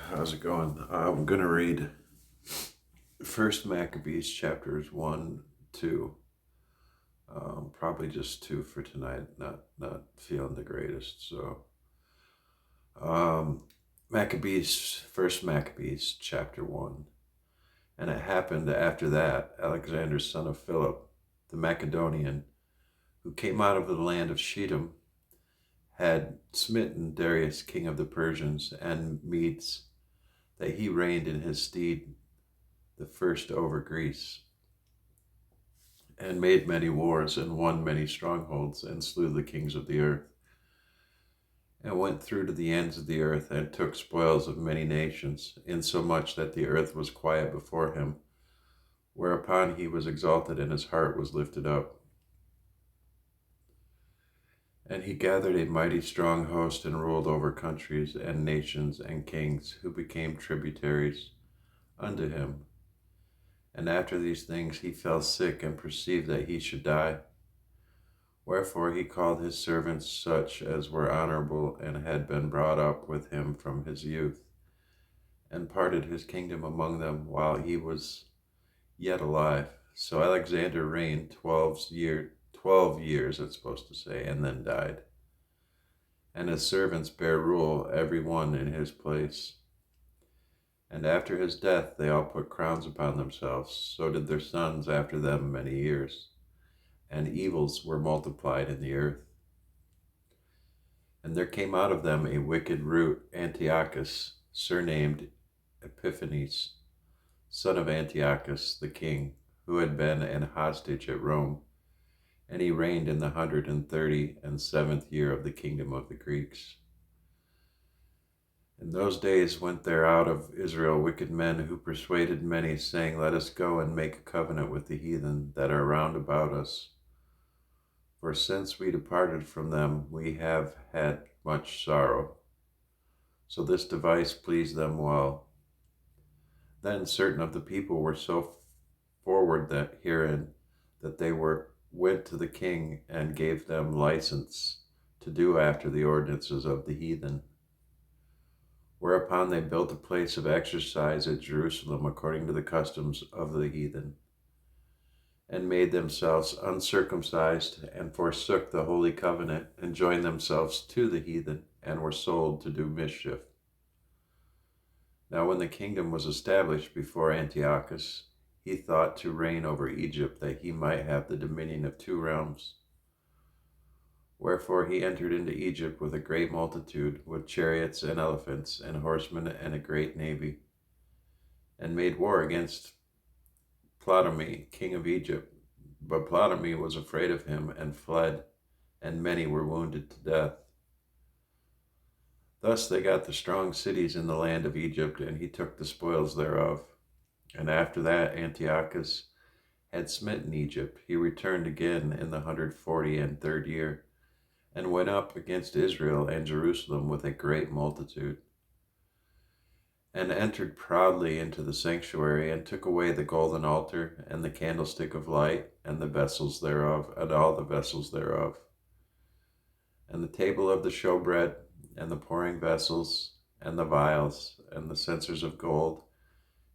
How's it going? I'm going to read First Maccabees chapters 1, 2. Probably just 2 for tonight. Not feeling the greatest. So, um, First Maccabees chapter 1. And it happened after that, Alexander, son of Philip, the Macedonian, who came out of the land of Shittim, had smitten Darius, king of the Persians and Medes, that he reigned in his stead the first over Greece, and made many wars, and won many strongholds, and slew the kings of the earth, and went through to the ends of the earth, and took spoils of many nations, insomuch that the earth was quiet before him, whereupon he was exalted, and his heart was lifted up. And he gathered a mighty strong host, and ruled over countries, and nations, and kings, who became tributaries unto him. And after these things he fell sick, and perceived that he should die. Wherefore he called his servants, such as were honorable, and had been brought up with him from his youth, and parted his kingdom among them while he was yet alive. So Alexander reigned 12 years, it's supposed to say, and then died. And his servants bare rule, every one in his place. And after his death they all put crowns upon themselves. So did their sons after them many years. And evils were multiplied in the earth. And there came out of them a wicked root, Antiochus, surnamed Epiphanes, son of Antiochus the king, who had been an hostage at Rome. And he reigned in the 137th year of the kingdom of the Greeks. In those days went there out of Israel wicked men, who persuaded many, saying, Let us go and make a covenant with the heathen that are round about us. For since we departed from them, we have had much sorrow. So this device pleased them well. Then certain of the people were so forward that herein, that they went to the king, and gave them license to do after the ordinances of the heathen. Whereupon they built a place of exercise at Jerusalem according to the customs of the heathen, and made themselves uncircumcised, and forsook the holy covenant, and joined themselves to the heathen, and were sold to do mischief. Now when the kingdom was established before Antiochus, he thought to reign over Egypt, that he might have the dominion of 2 realms. Wherefore he entered into Egypt with a great multitude, with chariots and elephants, and horsemen, and a great navy, and made war against Ptolemy, king of Egypt. But Ptolemy was afraid of him, and fled, and many were wounded to death. Thus they got the strong cities in the land of Egypt, and he took the spoils thereof. And after that Antiochus had smitten Egypt, he returned again in the 143rd year, and went up against Israel and Jerusalem with a great multitude, and entered proudly into the sanctuary, and took away the golden altar, and the candlestick of light, and the vessels thereof, and all the vessels thereof, and the table of the showbread, and the pouring vessels, and the vials, and the censers of gold,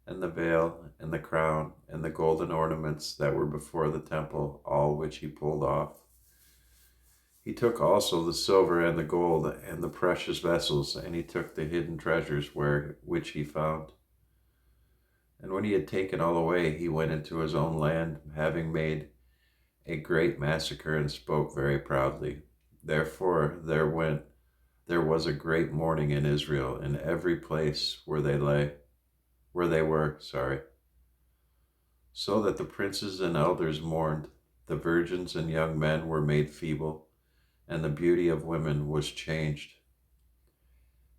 and the veil, and the crown, and the golden ornaments that were before the temple, all which he pulled off. He took also the silver and the gold and the precious vessels, and he took the hidden treasures which he found. And when he had taken all away, he went into his own land, having made a great massacre, and spoke very proudly. Therefore there was a great mourning in Israel, in every place where they were, so that the princes and elders mourned, the virgins and young men were made feeble, and the beauty of women was changed.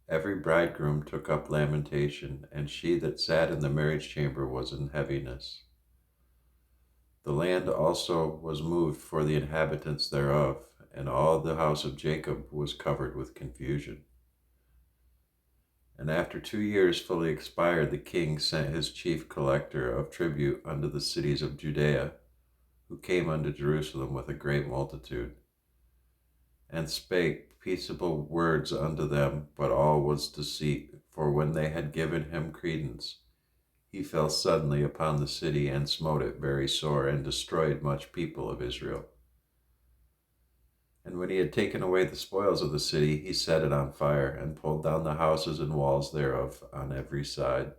Every bridegroom took up lamentation, and she that sat in the marriage chamber was in heaviness. The land also was moved for the inhabitants thereof, and all the house of Jacob was covered with confusion. And after 2 years fully expired, the king sent his chief collector of tribute unto the cities of Judea, who came unto Jerusalem with a great multitude, and spake peaceable words unto them, but all was For when they had given him credence, he fell suddenly upon the city and smote it very sore, and destroyed much people of Israel. And when he had taken away the spoils of the city, he set it on fire, and pulled down the houses and walls thereof on every side.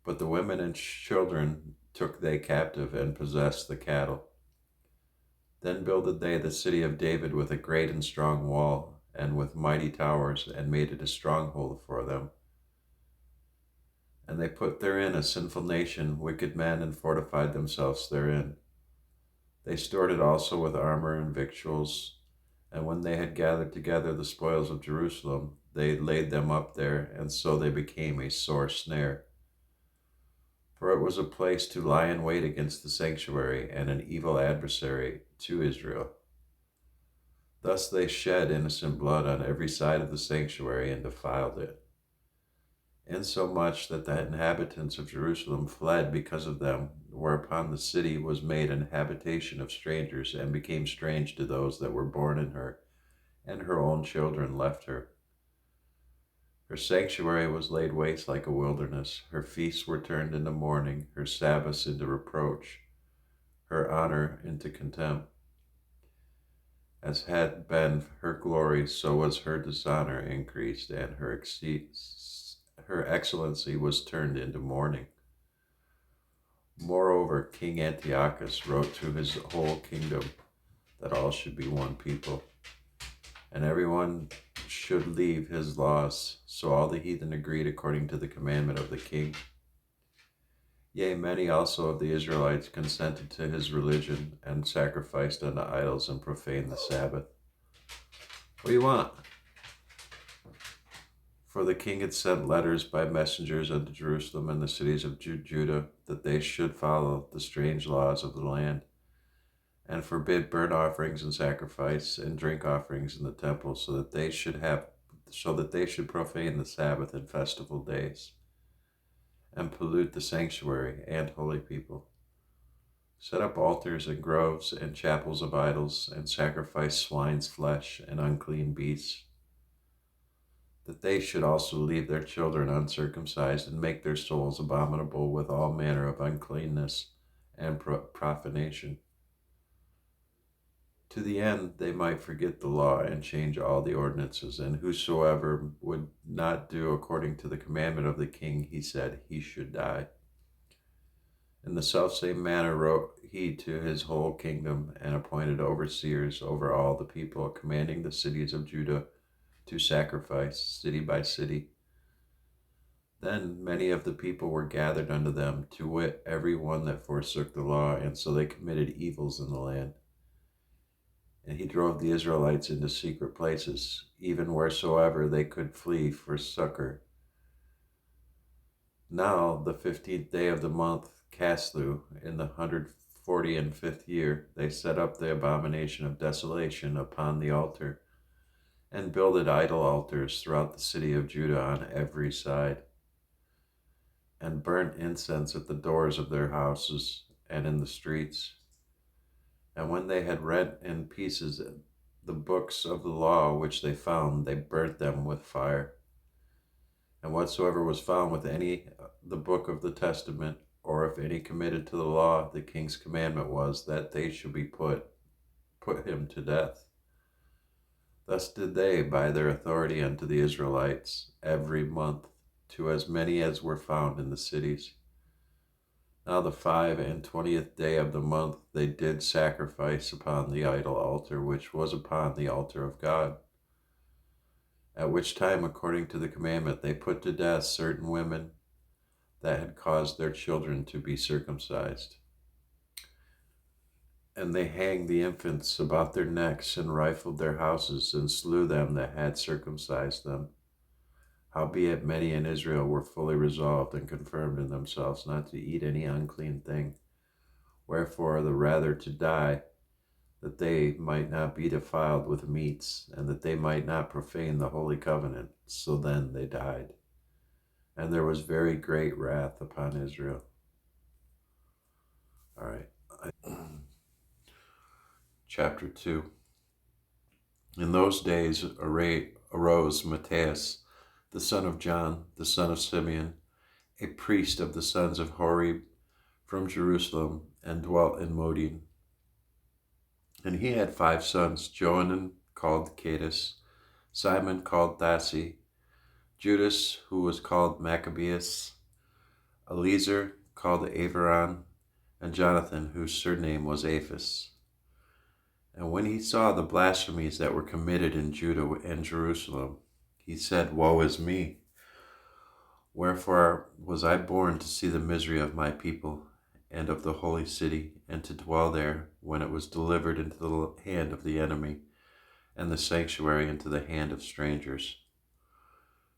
But the women and children took they captive, and possessed the cattle. Then builded they the city of David with a great and strong wall, and with mighty towers, and made it a stronghold for them. And they put therein a sinful nation, wicked men, and fortified themselves therein. They stored it also with armor and victuals. And when they had gathered together the spoils of Jerusalem, they laid them up there, and so they became a sore snare. For it was a place to lie in wait against the sanctuary, and an evil adversary to Israel. Thus they shed innocent blood on every side of the sanctuary, and defiled it, insomuch that the inhabitants of Jerusalem fled because of them, whereupon the city was made an habitation of strangers, and became strange to those that were born in her, and her own children left her. Her sanctuary was laid waste like a wilderness. Her feasts were turned into mourning, her Sabbaths into reproach, her honor into contempt. As had been her glory, so was her dishonor increased, and her excellency was turned into mourning. Moreover, King Antiochus wrote to his whole kingdom that all should be one people, and everyone should leave his laws. So all the heathen agreed according to the commandment of the king. Yea, many also of the Israelites consented to his religion, and sacrificed unto idols, and profaned the Sabbath. What do you want? For the king had sent letters by messengers unto Jerusalem and the cities of Judah, that they should follow the strange laws of the land, and forbid burnt offerings and sacrifice and drink offerings in the temple, so that they should profane the Sabbath and festival days, and pollute the sanctuary and holy people, set up altars and groves and chapels of idols, and sacrifice swine's flesh and unclean beasts, that they should also leave their children uncircumcised, and make their souls abominable with all manner of uncleanness and profanation, to the end they might forget the law, and change all the ordinances. And whosoever would not do according to the commandment of the king, he said, he should die. In the selfsame manner wrote he to his whole kingdom, and appointed overseers over all the people, commanding the cities of Judah to sacrifice, city by city. Then many of the people were gathered unto them, to wit, every one that forsook the law, and so they committed evils in the land. And he drove the Israelites into secret places, even wheresoever they could flee for succor. Now the 15th day of the month Caslu, in the 145th year, they set up the abomination of desolation upon the altar, and builded idol altars throughout the city of Judah on every side, and burnt incense at the doors of their houses and in the streets. And when they had rent in pieces the books of the law which they found, they burnt them with fire. And whatsoever was found with any the book of the testament, or if any committed to the law, the king's commandment was that they should be put him to death. Thus did they, by their authority unto the Israelites, every month, to as many as were found in the cities. Now the 25th day of the month they did sacrifice upon the idol altar, which was upon the altar of God. At which time, according to the commandment, they put to death certain women that had caused their children to be circumcised. And they hanged the infants about their necks, and rifled their houses, and slew them that had circumcised them. Howbeit many in Israel were fully resolved and confirmed in themselves not to eat any unclean thing, wherefore the rather to die, that they might not be defiled with meats, and that they might not profane the holy covenant. So then they died. And there was very great wrath upon Israel. All right. Chapter 2. In those days arose Matthias, the son of John, the son of Simeon, a priest of the sons of Hori from Jerusalem, and dwelt in Modin. And he had 5 sons: Johanan, called Caius, Simon, called Thassi, Judas, who was called Maccabees, Eliezer, called Averon, and Jonathan, whose surname was Aphus. And when he saw the blasphemies that were committed in Judah and Jerusalem, he said, Woe is me! Wherefore was I born to see the misery of my people and of the holy city, and to dwell there when it was delivered into the hand of the enemy, and the sanctuary into the hand of strangers.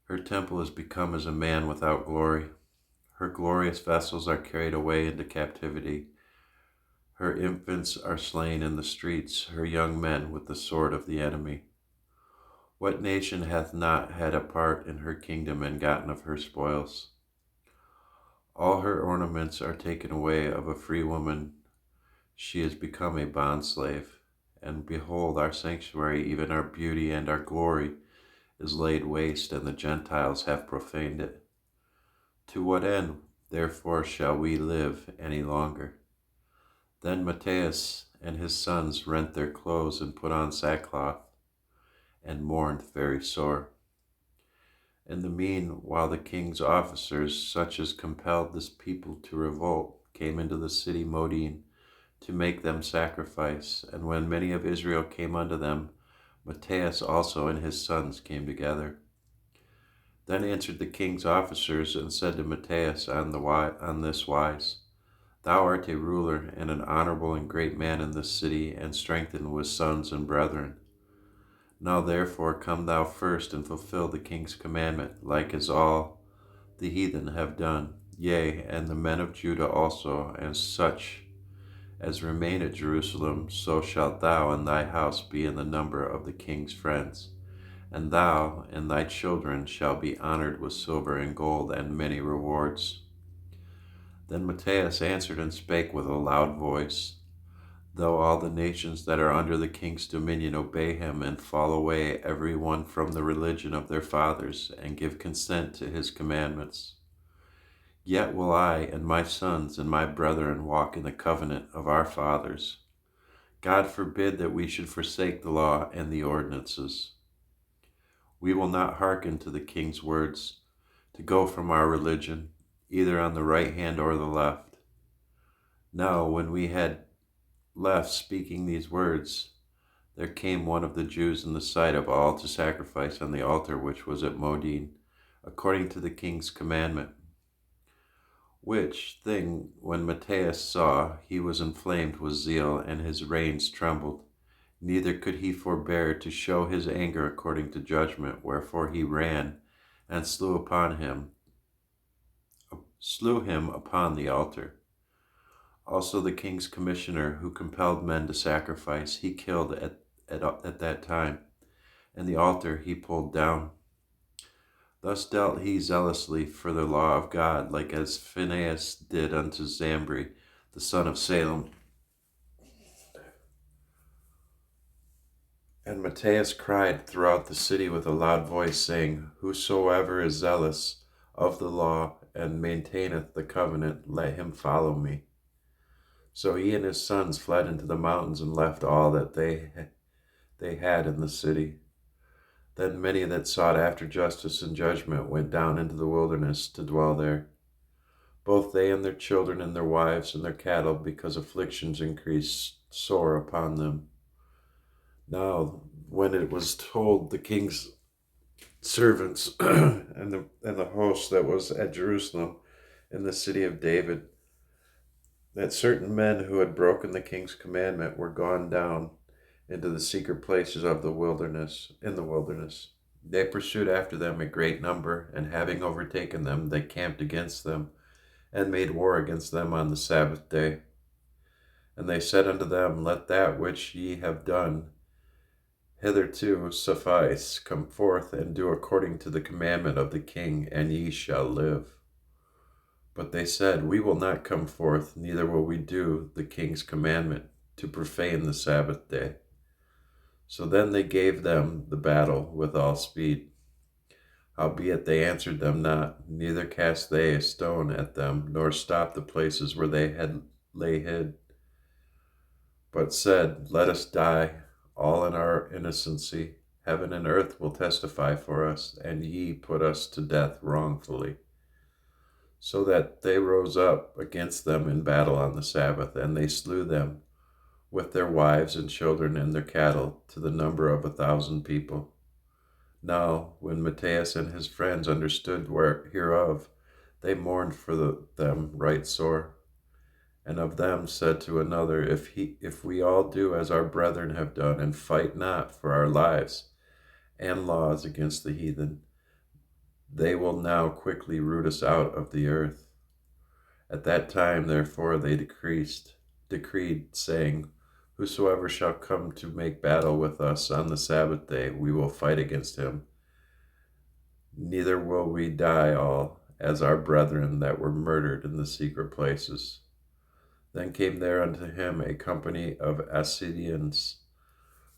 Her temple is become as a man without glory. Her glorious vessels are carried away into captivity. Her infants are slain in the streets, her young men with the sword of the enemy. What nation hath not had a part in her kingdom and gotten of her spoils? All her ornaments are taken away of a free woman. She is become a bondslave. And behold, our sanctuary, even our beauty and our glory, is laid waste, and the Gentiles have profaned it. To what end, therefore, shall we live any longer? Then Matthias and his sons rent their clothes and put on sackcloth, and mourned very sore. In the meanwhile, the king's officers, such as compelled this people to revolt, came into the city Modin to make them sacrifice. And when many of Israel came unto them, Matthias also and his sons came together. Then answered the king's officers and said to Matthias on this wise, Thou art a ruler and an honorable and great man in this city, and strengthened with sons and brethren. Now therefore come thou first and fulfill the king's commandment, like as all the heathen have done, yea, and the men of Judah also, and such as remain at Jerusalem. So shalt thou and thy house be in the number of the king's friends, and thou and thy children shall be honored with silver and gold and many rewards. Then Matthias answered and spake with a loud voice, Though all the nations that are under the king's dominion obey him, and fall away every one from the religion of their fathers, and give consent to his commandments, yet will I and my sons and my brethren walk in the covenant of our fathers. God forbid that we should forsake the law and the ordinances. We will not hearken to the king's words, to go from our religion, either on the right hand or the left. Now, when we had left speaking these words, there came one of the Jews in the sight of all to sacrifice on the altar which was at Modin, according to the king's commandment. Which thing when Matthias saw, he was inflamed with zeal, and his reins trembled. Neither could he forbear to show his anger according to judgment, wherefore he ran and slew him upon the altar. Also the king's commissioner, who compelled men to sacrifice, he killed at that time, and the altar he pulled down. Thus dealt he zealously for the law of God, like as Phinehas did unto Zambri, the son of Salem. And Matthias cried throughout the city with a loud voice, saying, Whosoever is zealous of the law and maintaineth the covenant, let him follow me. So he and his sons fled into the mountains, and left all that they had in the city. Then many that sought after justice and judgment went down into the wilderness to dwell there, both they and their children and their wives and their cattle, because afflictions increased sore upon them. Now, when it was told the king's servants and the host that was at Jerusalem in the city of David, that certain men who had broken the king's commandment were gone down into the secret places of the wilderness, they pursued after them a great number, and having overtaken them, they camped against them, and made war against them on the Sabbath day. And they said unto them, Let that which ye have done hitherto suffice. Come forth and do according to the commandment of the king, and ye shall live. But they said, We will not come forth, neither will we do the king's commandment, to profane the Sabbath day. So then they gave them the battle with all speed. Howbeit they answered them not, neither cast they a stone at them, nor stopped the places where they had lay hid, but said, Let us die, all in our innocency. Heaven and earth will testify for us, and ye put us to death wrongfully. So that they rose up against them in battle on the Sabbath, and they slew them with their wives and children and their cattle, to the number of 1,000 people. Now, when Matthias and his friends understood hereof, they mourned for them right sore, and of them said to another, if we all do as our brethren have done, and fight not for our lives and laws against the heathen, they will now quickly root us out of the earth. At that time, therefore, they decreed, saying, Whosoever shall come to make battle with us on the Sabbath day, we will fight against him. Neither will we die all, as our brethren that were murdered in the secret places. Then came there unto him a company of Assyrians,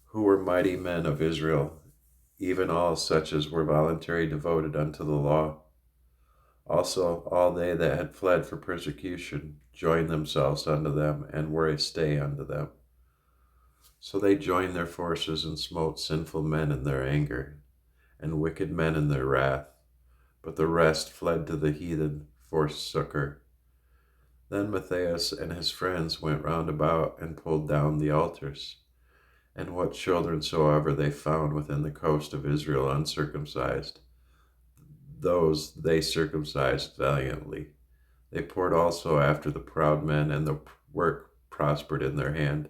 who were mighty men of Israel, even all such as were voluntarily devoted unto the law. Also all they that had fled for persecution joined themselves unto them, and were a stay unto them. So they joined their forces, and smote sinful men in their anger, and wicked men in their wrath. But the rest fled to the heathen for succor. Then Matthias and his friends went round about, and pulled down the altars. And what children soever they found within the coast of Israel uncircumcised, those they circumcised valiantly. They poured also after the proud men, and the work prospered in their hand.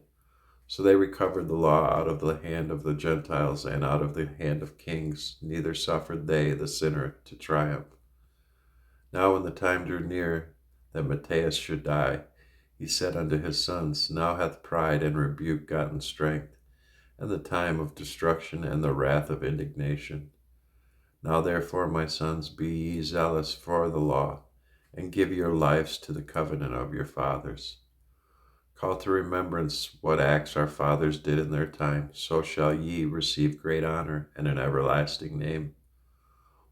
So they recovered the law out of the hand of the Gentiles, and out of the hand of kings, neither suffered they the sinner to triumph. Now when the time drew near that Matthias should die, he said unto his sons, Now hath pride and rebuke gotten strength, and the time of destruction and the wrath of indignation. Now therefore, my sons, be ye zealous for the law, and give your lives to the covenant of your fathers. Call to remembrance what acts our fathers did in their time, so shall ye receive great honor and an everlasting name.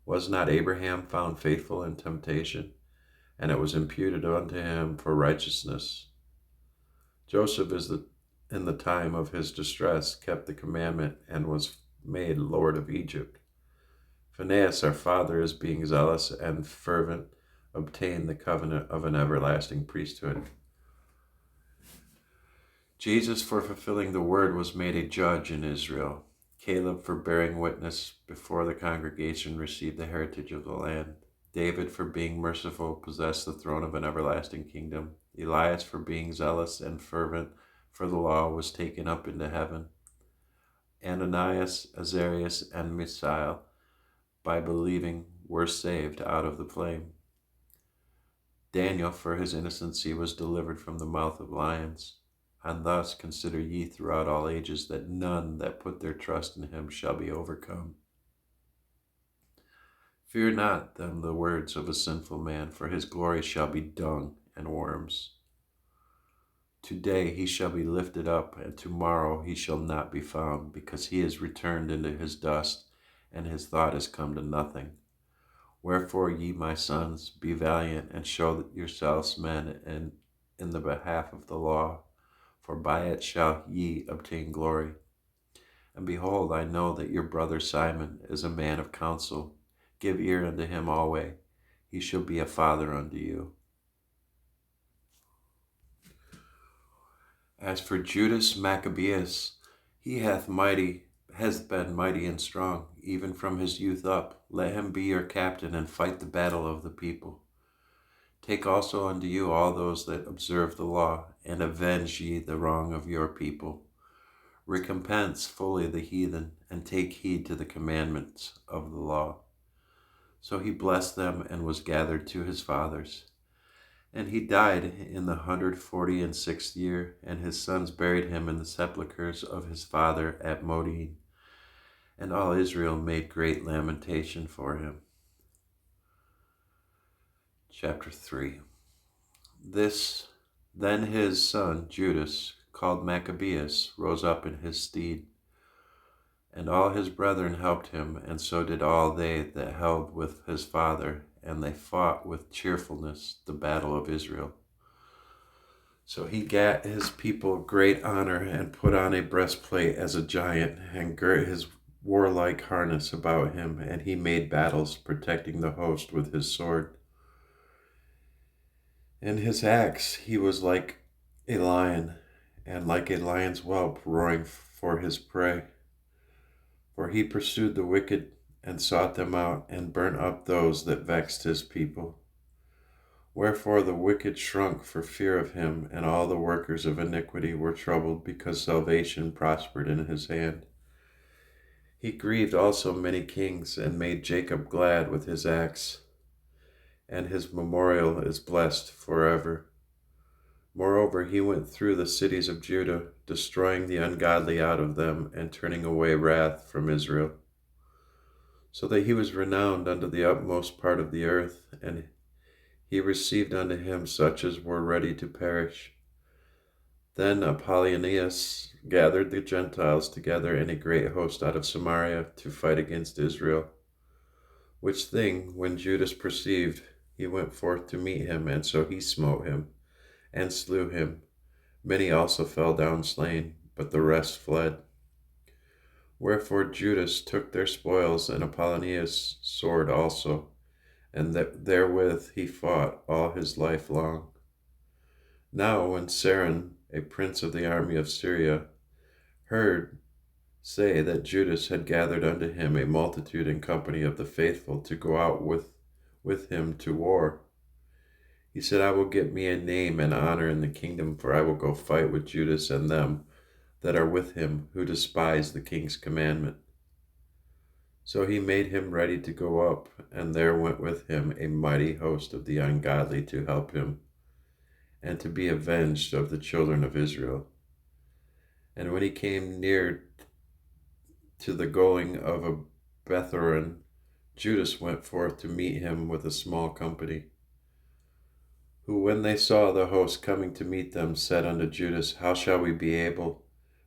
Was not Abraham found faithful in temptation, and it was imputed unto him for righteousness? Joseph in the time of his distress kept the commandment, and was made Lord of Egypt. Phinehas our father, as being zealous and fervent, obtained the covenant of an everlasting priesthood. Jesus, for fulfilling the word, was made a judge in Israel. Caleb, for bearing witness before the congregation, received the heritage of the land. David, for being merciful, possessed the throne of an everlasting kingdom. Elias, for being zealous and fervent for the law, was taken up into heaven. Ananias, Azarias, and Misael, by believing, were saved out of the flame. Daniel, for his innocency, was delivered from the mouth of lions. And thus consider ye throughout all ages that none that put their trust in him shall be overcome. Fear not then the words of a sinful man, for his glory shall be dung and worms. Today he shall be lifted up, and tomorrow he shall not be found, because he is returned into his dust, and his thought is come to nothing. Wherefore, ye, my sons, be valiant, and show yourselves men in the behalf of the law, for by it shall ye obtain glory. And behold, I know that your brother Simon is a man of counsel. Give ear unto him alway. He shall be a father unto you. As for Judas Maccabeus, he has been mighty and strong, even from his youth up. Let him be your captain, and fight the battle of the people. Take also unto you all those that observe the law, and avenge ye the wrong of your people. Recompense fully the heathen, and take heed to the commandments of the law. So he blessed them, and was gathered to his fathers. And he died in the 146th year, and his sons buried him in the sepulchres of his father at Modin. And all Israel made great lamentation for him. Chapter 3. Then his son Judas, called Maccabeus, rose up in his stead, And all his brethren helped him, and so did all they that held with his father, and they fought with cheerfulness the battle of Israel. So he gat his people great honor, and put on a breastplate as a giant, and girt his warlike harness about him, and he made battles, protecting the host with his sword. In his acts he was like a lion, and like a lion's whelp roaring for his prey. For he pursued the wicked, and sought them out, and burnt up those that vexed his people. Wherefore the wicked shrunk for fear of him, and all the workers of iniquity were troubled, because salvation prospered in his hand. He grieved also many kings, and made Jacob glad with his acts, and his memorial is blessed forever. Moreover, he went through the cities of Judah, destroying the ungodly out of them, and turning away wrath from Israel, so that he was renowned unto the utmost part of the earth, and he received unto him such as were ready to perish. Then Apollonius gathered the Gentiles together in a great host out of Samaria to fight against Israel. Which thing, when Judas perceived, he went forth to meet him, and so he smote him, and slew him. Many also fell down slain, but the rest fled. Wherefore Judas took their spoils, and Apollonius' sword also, and therewith he fought all his life long. Now when Saran, a prince of the army of Syria, heard say that Judas had gathered unto him a multitude and company of the faithful to go out with him to war, he said, I will get me a name and honor in the kingdom, for I will go fight with Judas and them that are with him, who despise the king's commandment. So he made him ready to go up, and there went with him a mighty host of the ungodly to help him, and to be avenged of the children of Israel. And when he came near to the going of a Bethoron, Judas went forth to meet him with a small company, who when they saw the host coming to meet them, said unto Judas, How shall we be able,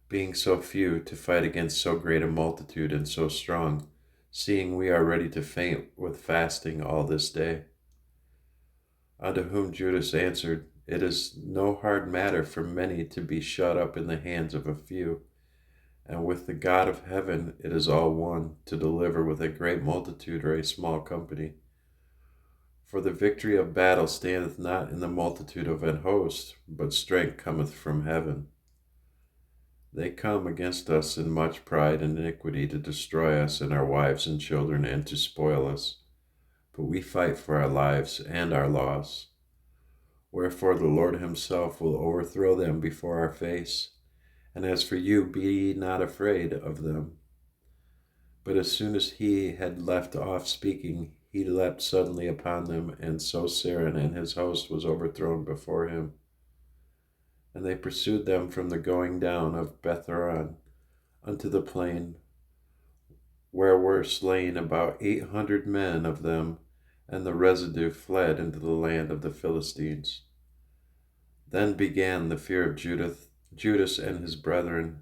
being so few, to fight against so great a multitude and so strong, seeing we are ready to faint with fasting all this day? Unto whom Judas answered, It is no hard matter for many to be shut up in the hands of a few, and with the God of heaven it is all one, to deliver with a great multitude or a small company. For the victory of battle standeth not in the multitude of an host, but strength cometh from heaven. They come against us in much pride and iniquity to destroy us and our wives and children, and to spoil us. But we fight for our lives and our loss. Wherefore the Lord himself will overthrow them before our face. And as for you, be ye not afraid of them. But as soon as he had left off speaking, he leapt suddenly upon them, and so Saran and his host was overthrown before him. And they pursued them from the going down of Bethoron unto the plain, where were slain about 800 men of them, and the residue fled into the land of the Philistines. Then began the fear of Judas and his brethren,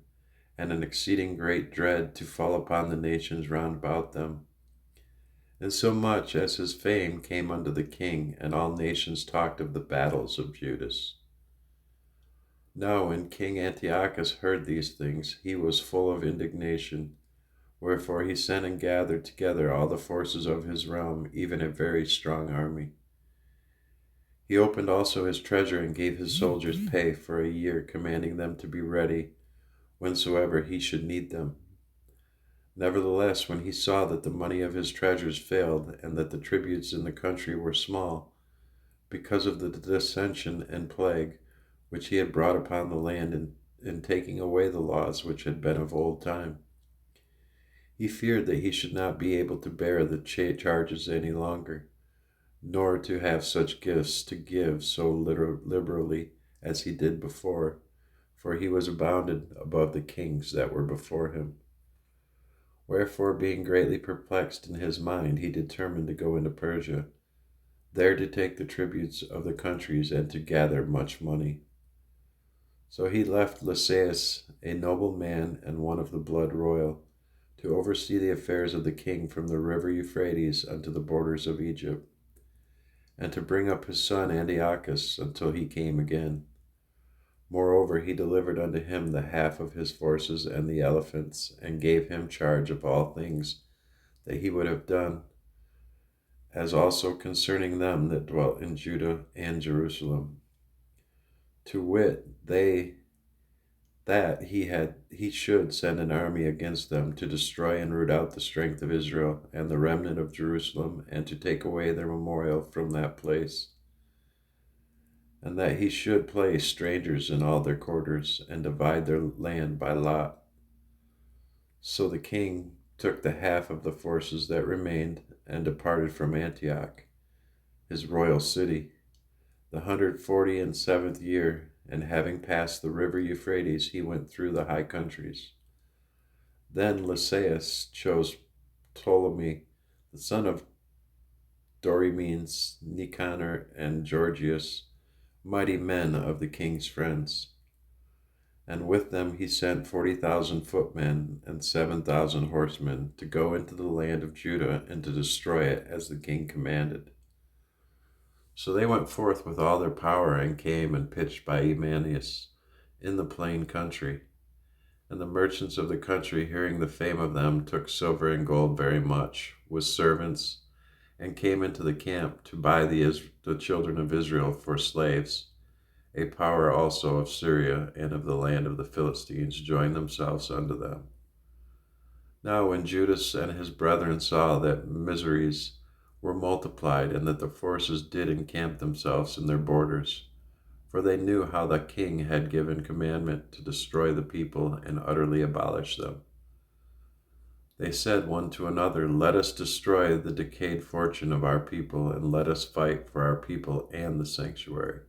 and an exceeding great dread to fall upon the nations round about them. Insomuch as his fame came unto the king, and all nations talked of the battles of Judas. Now when King Antiochus heard these things, he was full of indignation. Wherefore he sent and gathered together all the forces of his realm, even a very strong army. He opened also his treasure, and gave his soldiers pay for a year, commanding them to be ready whensoever he should need them. Nevertheless, when he saw that the money of his treasures failed, and that the tributes in the country were small, because of the dissension and plague which he had brought upon the land in taking away the laws which had been of old time, he feared that he should not be able to bear the charges any longer, nor to have such gifts to give so liberally as he did before, for he was abounded above the kings that were before him. Wherefore, being greatly perplexed in his mind, he determined to go into Persia, there to take the tributes of the countries, and to gather much money. So he left Lysias, a noble man and one of the blood royal, to oversee the affairs of the king from the river Euphrates unto the borders of Egypt, and to bring up his son Antiochus until he came again. Moreover, he delivered unto him the half of his forces and the elephants, and gave him charge of all things that he would have done, as also concerning them that dwelt in Judah and Jerusalem. To wit, that he should send an army against them to destroy and root out the strength of Israel and the remnant of Jerusalem, and to take away their memorial from that place, and that he should place strangers in all their quarters, and divide their land by lot. So the king took the half of the forces that remained, and departed from Antioch, his royal city, the 147th year, and having passed the river Euphrates, he went through the high countries. Then Lysias chose Ptolemy, the son of Dorymenes, Nicanor, and Georgius, mighty men of the king's friends. And with them he sent 40,000 footmen and 7,000 horsemen to go into the land of Judah and to destroy it as the king commanded. So they went forth with all their power and came and pitched by Emmaus in the plain country. And the merchants of the country, hearing the fame of them, took silver and gold very much, with servants, and came into the camp to buy the children of Israel for slaves. A power also of Syria and of the land of the Philistines joined themselves unto them. Now when Judas and his brethren saw that miseries were multiplied, and that the forces did encamp themselves in their borders, for they knew how the king had given commandment to destroy the people and utterly abolish them, they said one to another, Let us destroy the decayed fortune of our people, and let us fight for our people and the sanctuary.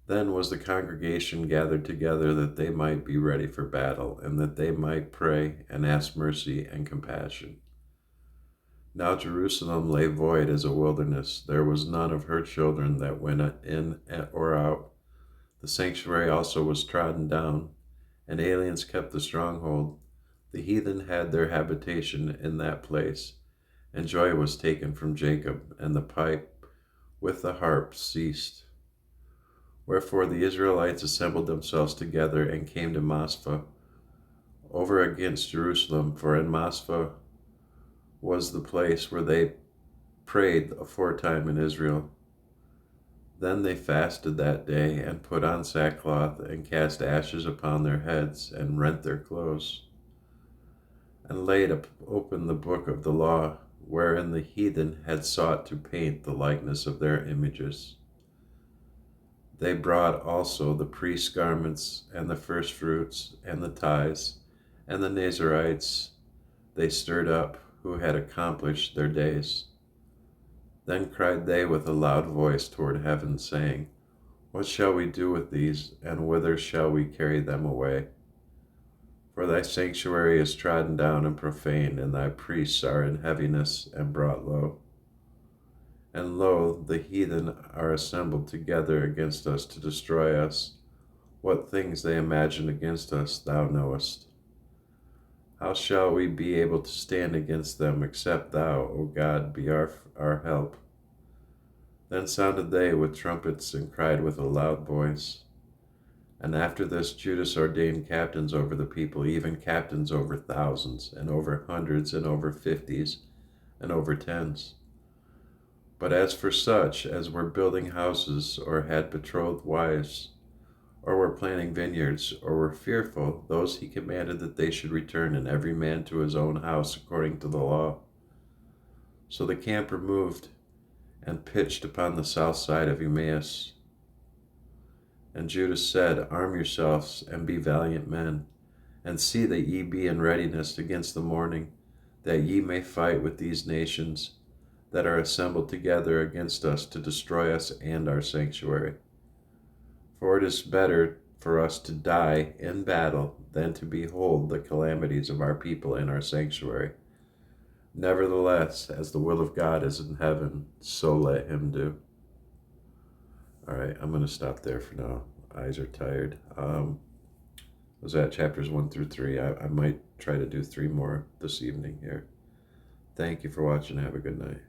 Then was the congregation gathered together, that they might be ready for battle, and that they might pray and ask mercy and compassion. Now Jerusalem lay void as a wilderness. There was none of her children that went in or out. The sanctuary also was trodden down, and aliens kept the stronghold. The heathen had their habitation in that place, and joy was taken from Jacob, and the pipe with the harp ceased. Wherefore the Israelites assembled themselves together and came to Maspha, over against Jerusalem, for in Maspha was the place where they prayed aforetime in Israel. Then they fasted that day, and put on sackcloth, and cast ashes upon their heads, and rent their clothes, and laid open the book of the law, wherein the heathen had sought to paint the likeness of their images. They brought also the priest's garments, and the firstfruits, and the tithes, and the Nazarites they stirred up, who had accomplished their days. Then cried they with a loud voice toward heaven, saying, What shall we do with these, and whither shall we carry them away? For thy sanctuary is trodden down and profaned, and thy priests are in heaviness and brought low. And lo, the heathen are assembled together against us to destroy us. What things they imagine against us thou knowest. How shall we be able to stand against them, except thou, O God, be our help? Then sounded they with trumpets, and cried with a loud voice. And after this Judas ordained captains over the people, even captains over thousands, and over hundreds, and over fifties, and over tens. But as for such as were building houses, or had betrothed wives, or were planting vineyards, or were fearful, those he commanded that they should return, and every man to his own house according to the law. So the camp removed, and pitched upon the south side of Emmaus. And Judas said, Arm yourselves, and be valiant men, and see that ye be in readiness against the morning, that ye may fight with these nations that are assembled together against us to destroy us and our sanctuary. For it is better for us to die in battle than to behold the calamities of our people in our sanctuary. Nevertheless, as the will of God is in heaven, so let him do. All right, I'm going to stop there for now. Eyes are tired. Was that chapters 1 through 3? I might try to do 3 more this evening here. Thank you for watching. Have a good night.